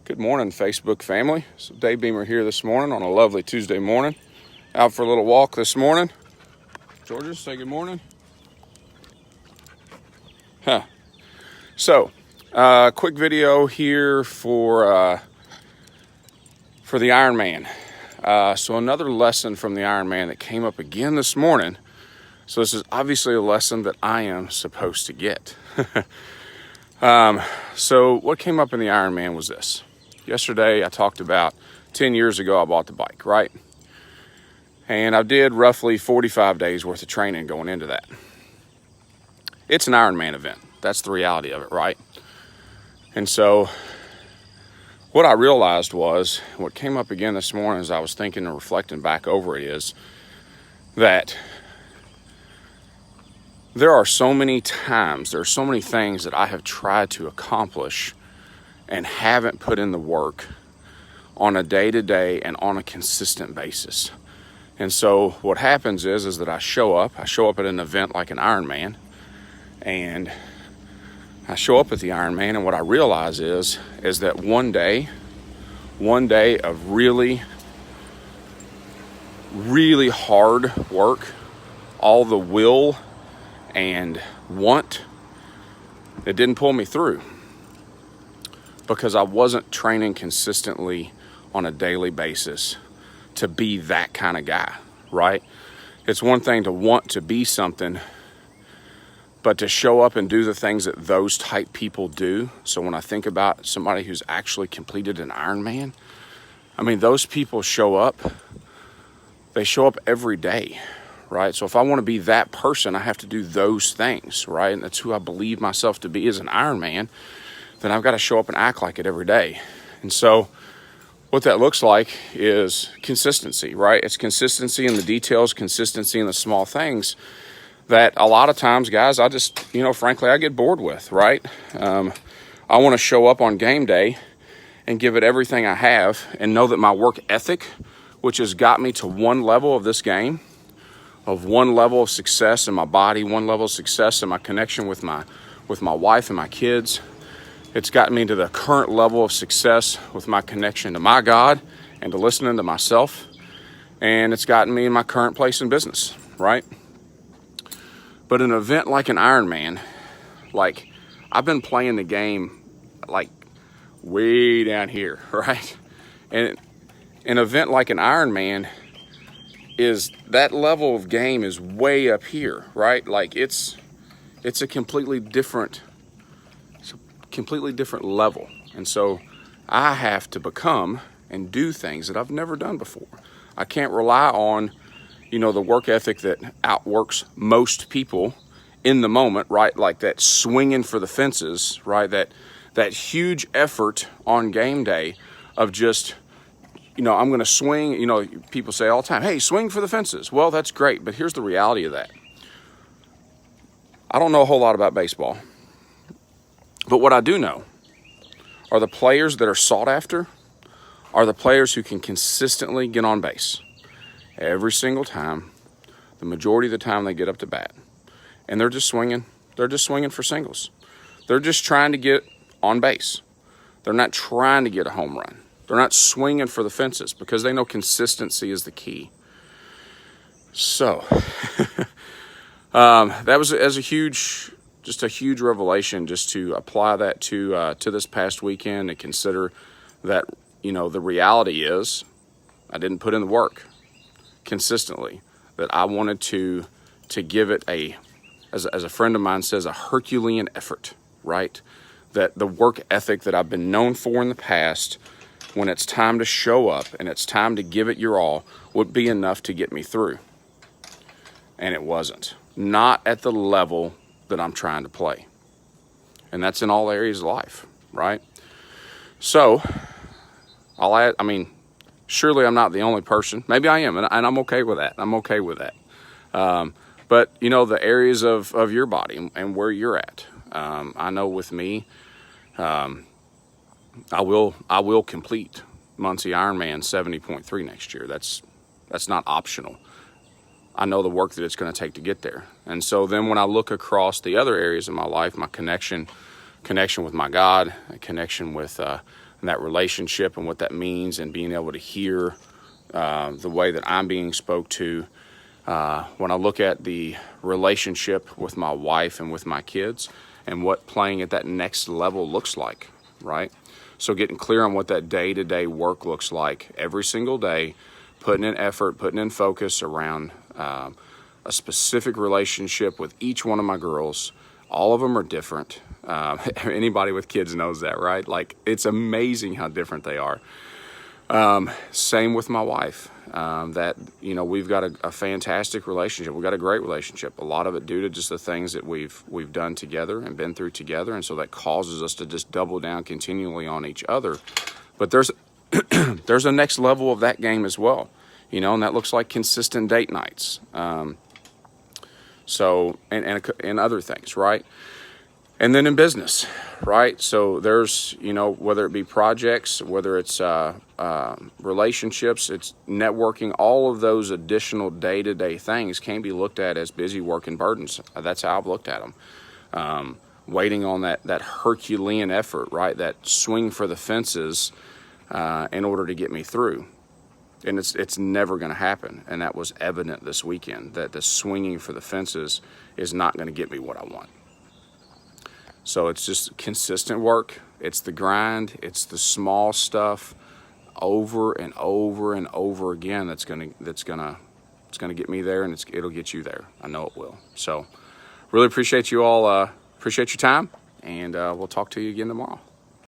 Good morning, Facebook family. So Dave Beamer here this morning on a lovely Tuesday morning. Out for a little walk this morning. Georgia, say good morning. So, quick video here for the Ironman. So another lesson from the Ironman that came up again this morning. So this is obviously a lesson that I am supposed to get. So what came up in the Ironman was this. Yesterday I talked about 10 years ago I bought the bike, right? And I did roughly 45 days worth of training going into that. It's an Ironman event. That's the reality of it, right? And so what I realized was, what came up again this morning as I was thinking and reflecting back over it is that there are so many times, there are so many things that I have tried to accomplish and haven't put in the work on a day-to-day and on a consistent basis. And so what happens is that I show up at an event like an Ironman, and I show up at the Ironman, and what I realize is that one day of really, really hard work, all the will and want, it didn't pull me through because I wasn't training consistently on a daily basis to be that kind of guy, right? It's one thing to want to be something, but to show up and do the things that those type people do. So when I think about somebody who's actually completed an Ironman, I mean, those people show up, they show up every day, right? So if I want to be that person, I have to do those things, right? And that's who I believe myself to be as an Ironman. Then I've got to show up and act like it every day. And so what that looks like is consistency, right? It's consistency in the details, consistency in the small things that a lot of times, guys, I just, frankly, I get bored with, right? I want to show up on game day and give it everything I have and know that my work ethic, which has got me to one level of this game, of one level of success in my body, one level of success in my connection with my wife and my kids. It's gotten me to the current level of success with my connection to my God and to listening to myself. And it's gotten me in my current place in business, right? But an event like an Ironman, like I've been playing the game like way down here, right? And an event like an Ironman is that level of game is way up here, right? Like it's a completely different level. And so I have to become and do things that I've never done before. I can't rely on, the work ethic that outworks most people in the moment, right? Like that swinging for the fences, right? That huge effort on game day of just, I'm going to swing. People say all the time, hey, swing for the fences. Well, that's great. But here's the reality of that. I don't know a whole lot about baseball. But what I do know are the players that are sought after are the players who can consistently get on base every single time, the majority of the time they get up to bat. And they're just swinging. They're just swinging for singles. They're just trying to get on base. They're not trying to get a home run. They're not swinging for the fences because they know consistency is the key. So that was a huge revelation just to apply that to this past weekend and consider that, the reality is I didn't put in the work consistently, that I wanted to give it as a friend of mine says, a Herculean effort, right? That the work ethic that I've been known for in the past, when it's time to show up and it's time to give it your all, would be enough to get me through. And it wasn't. Not at the level that I'm trying to play. And that's in all areas of life, right? So, surely I'm not the only person. Maybe I am, and I'm okay with that. But, the areas of your body and where you're at. I know with me, I will complete Muncie Ironman 70.3 next year. That's not optional. I know the work that it's going to take to get there. And so then when I look across the other areas of my life, my connection connection with my God, a connection with that relationship and what that means, and being able to hear the way that I'm being spoke to. When I look at the relationship with my wife and with my kids and what playing at that next level looks like, right? So getting clear on what that day-to-day work looks like every single day, putting in effort, putting in focus around a specific relationship with each one of my girls. All of them are different. Anybody with kids knows that, right? Like, it's amazing how different they are. Same with my wife. That, you know, we've got a fantastic relationship. We've got a great relationship. A lot of it due to just the things that we've done together and been through together. And so that causes us to just double down continually on each other. But there's there's a next level of that game as well, you know, and that looks like consistent date nights. So, and other things, right? And then in business, right? So there's, you know, whether it be projects, whether it's relationships, it's networking, all of those additional day-to-day things can be looked at as busy work and burdens. That's how I've looked at them. Waiting on that Herculean effort, right? That swing for the fences in order to get me through. And it's never going to happen. And that was evident this weekend, that the swinging for the fences is not going to get me what I want. So it's just consistent work. It's the grind. It's the small stuff over and over and over again that's gonna get me there, and it'll get you there. I know it will. So really appreciate you all. Appreciate your time, and we'll talk to you again tomorrow.